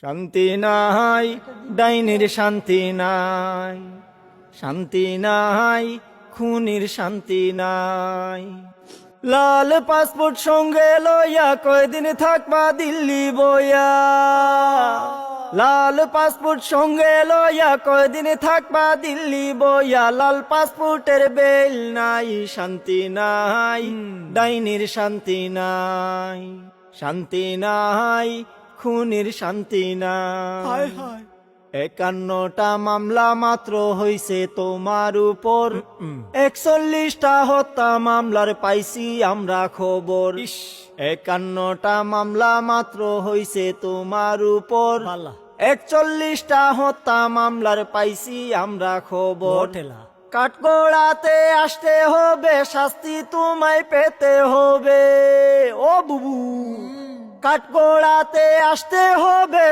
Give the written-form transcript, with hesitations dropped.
শান্তি নাই, ডাইনির শান্তি নাই, শান্তি নাই, খুনির শান্তি নাই। লাল পাসপোর্ট সঙ্গে লইয়া কয়দিন থাকবা দিল্লি বইয়া, লাল পাসপোর্ট সঙ্গে লইয়া কয়দিন থাকবা দিল্লি বইয়া। লাল পাসপোর্টের বেল নাই, শান্তি নাই, ডাইনির শান্তি নাই, শান্তি নাই, খুনির শান্তি নাই। 51টা মামলা মাত্র হইছে তোমার উপর, 41টা হত্যা মামলার পাইছি আমরা খবর। 51টা মামলা মাত্র হইছে তোমার উপর, 41টা হত্যা মামলার পাইছি আমরা খবর। কাঠগড়াতে আসতে হবে, শাস্তি তোমায় পেতে হবে। ও বুবু, কাঠগড়াতে আসতে হবে।